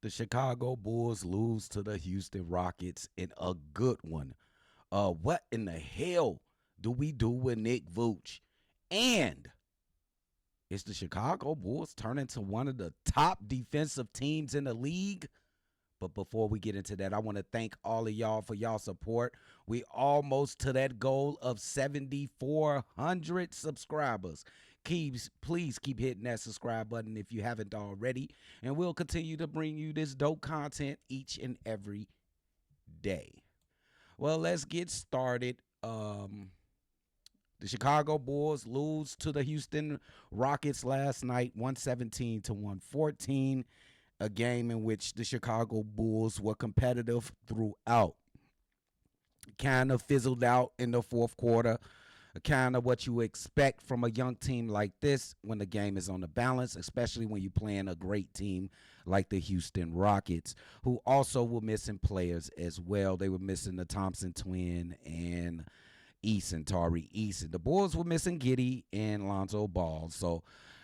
The Chicago Bulls lose to the Houston Rockets in a good one. What in the hell do we do with Nick Vooch? And is the Chicago Bulls turning to one of the top defensive teams in the league? But before we get into that, I want to thank all of y'all for y'all support. We almost to that goal of 7,400 subscribers. Please keep hitting that subscribe button if you haven't already. And we'll continue to bring you this dope content each and every day. Well, let's get started. The Chicago Bulls lose to the Houston Rockets last night, 117 to 114, a game in which the Chicago Bulls were competitive throughout. Kind of fizzled out in the fourth quarter. Kind of what you expect from a young team like this when the game is on the balance, especially when you're playing a great team like the Houston Rockets, who also were missing players as well. They were missing the Thompson twin and Tari Eason. The Bulls were missing Giddey and Lonzo Ball. So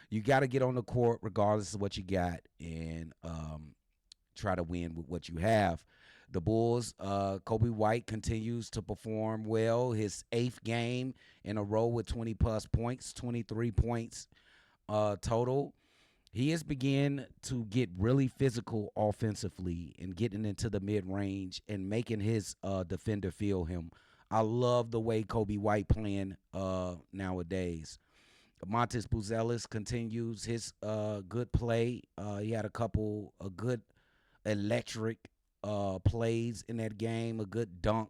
you got to get on the court regardless of what you got and try to win with what you have. The Bulls, Kobe White continues to perform well. His 8th game in a row with 20-plus points, 23 points total. He has begun to get really physical offensively and getting into the mid-range and making his defender feel him. I love the way Kobe White playing nowadays. Montes Buzelis continues his good play. He had a good electric plays in that game, a good dunk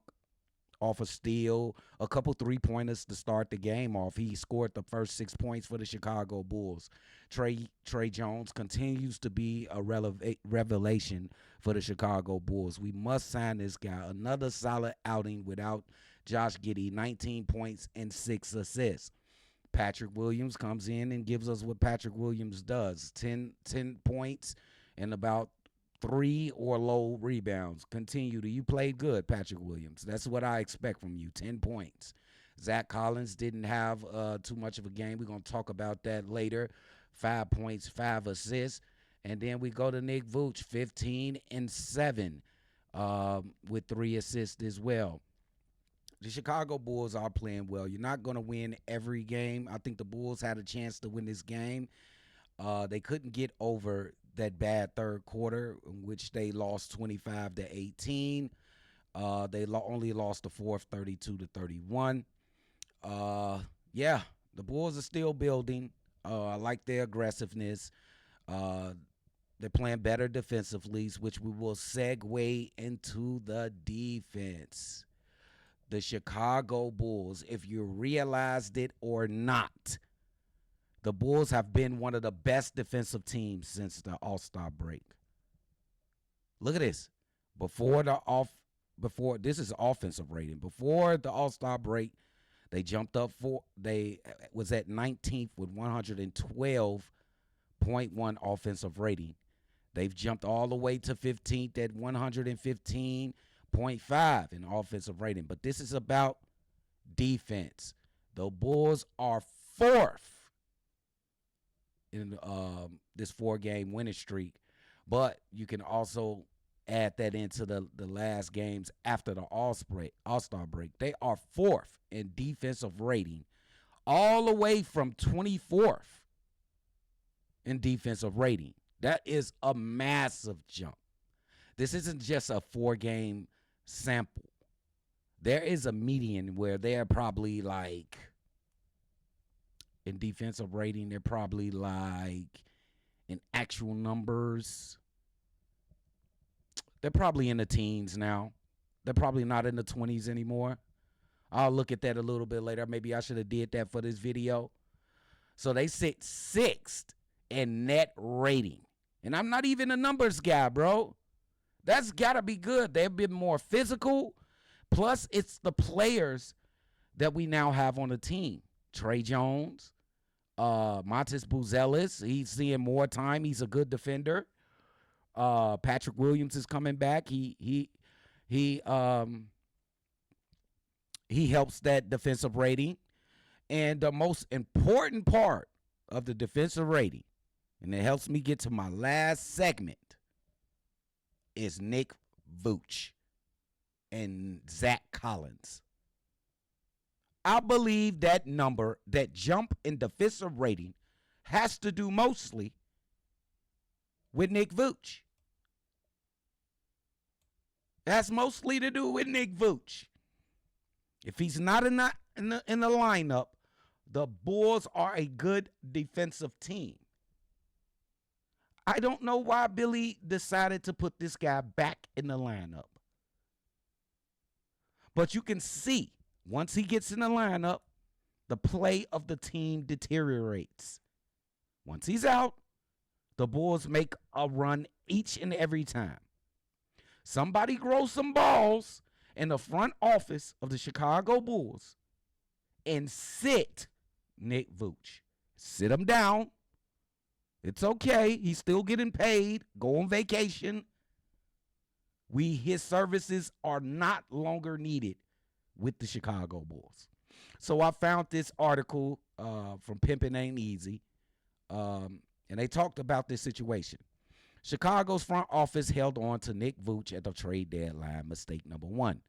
off a steal, a couple three-pointers to start the game off. He scored the first 6 points for the Chicago Bulls. Trey Jones continues to be a revelation for the Chicago Bulls. We must sign this guy. Another solid outing without Josh Giddey, 19 points and 6 assists. Patrick Williams comes in and gives us what Patrick Williams does, 10 points and about 3 or low rebounds. You played good, Patrick Williams. That's what I expect from you, 10 points. Zach Collins didn't have too much of a game. We're going to talk about that later. 5 points, 5 assists. And then we go to Nick Vooch, 15 and 7 with 3 assists as well. The Chicago Bulls are playing well. You're not going to win every game. I think the Bulls had a chance to win this game. They couldn't get over that bad third quarter in which they lost 25 to 18. They only lost the fourth 32 to 31. Yeah, the Bulls are still building. I like their aggressiveness. They're playing better defensively, which we will segue into the defense. The Chicago Bulls, if you realized it or not, the Bulls have been one of the best defensive teams since the All-Star break. Look at this. Before this is offensive rating. Before the All-Star break, they jumped up they was at 19th with 112.1 offensive rating. They've jumped all the way to 15th at 115.5 in offensive rating. But this is about defense. The Bulls are 4th in this 4-game winning streak. But you can also add that into the last games after the All-Star break. They are 4th in defensive rating, all the way from 24th in defensive rating. That is a massive jump. This isn't just a 4-game sample. There is a median where they're probably like, in defensive rating, they're probably like, in actual numbers, they're probably in the teens now. They're probably not in the 20s anymore. I'll look at that a little bit later. Maybe I should have did that for this video. So they sit 6th in net rating. And I'm not even a numbers guy, bro. That's got to be good. They've been more physical. Plus, it's the players that we now have on the team. Trey Jones, Montes Buzelis. He's seeing more time. He's a good defender. Patrick Williams is coming back. He helps that defensive rating. And the most important part of the defensive rating, and it helps me get to my last segment, is Nick Vucevic and Zach Collins. I believe that number, that jump in defensive rating, has to do mostly with Nick Vucevic. It has mostly to do with Nick Vucevic. If he's not in the lineup, the Bulls are a good defensive team. I don't know why Billy decided to put this guy back in the lineup. But you can see, once he gets in the lineup, the play of the team deteriorates. Once he's out, the Bulls make a run each and every time. Somebody grow some balls in the front office of the Chicago Bulls and sit Nick Vucevic. Sit him down. It's okay. He's still getting paid. Go on vacation. His services are not longer needed with the Chicago Bulls. So I found this article from Pimpin' Ain't Easy, and they talked about this situation. Chicago's front office held on to Nick Vucevic at the trade deadline. Mistake number one.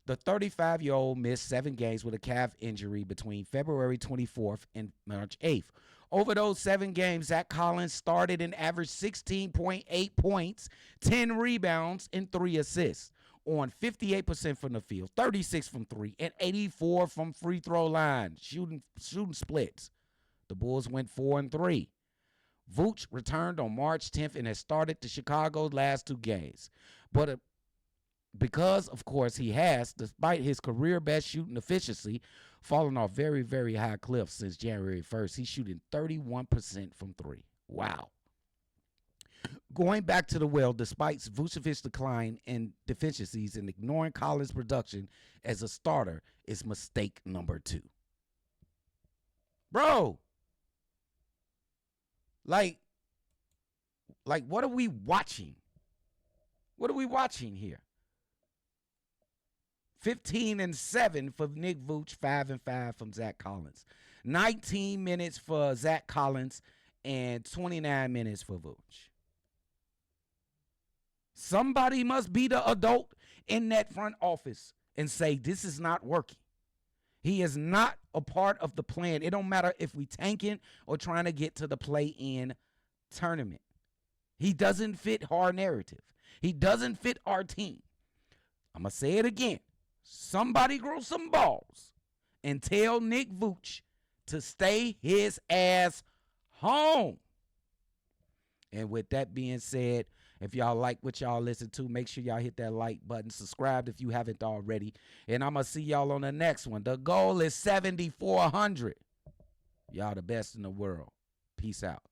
The 35-year-old missed 7 games with a calf injury between February 24th and March 8th. Over those 7 games, Zach Collins started and averaged 16.8 points, 10 rebounds, and 3 assists on 58% from the field, 36 from 3, and 84 from free throw line, shooting splits. The Bulls went 4-3. Vucevic returned on March 10th and has started the Chicago's last 2 games. But because, of course, he has, despite his career best shooting efficiency, fallen off very, very high cliff since January 1st. He's shooting 31% from 3. Wow. Going back to the well, despite Vucevic's decline in deficiencies and ignoring Collins' production as a starter, is mistake number 2. Bro. Like, what are we watching? What are we watching here? 15-7 for Nick Vucevic, 5-5 from Zach Collins. 19 minutes for Zach Collins and 29 minutes for Vucevic. Somebody must be the adult in that front office and say, this is not working. He is not a part of the plan. It don't matter if we tanking or trying to get to the play-in tournament. He doesn't fit our narrative. He doesn't fit our team. I'm going to say it again. Somebody grow some balls and tell Nick Vucevic to stay his ass home. And with that being said, if y'all like what y'all listen to, make sure y'all hit that like button. Subscribe if you haven't already. And I'm going to see y'all on the next one. The goal is 7,400. Y'all the best in the world. Peace out.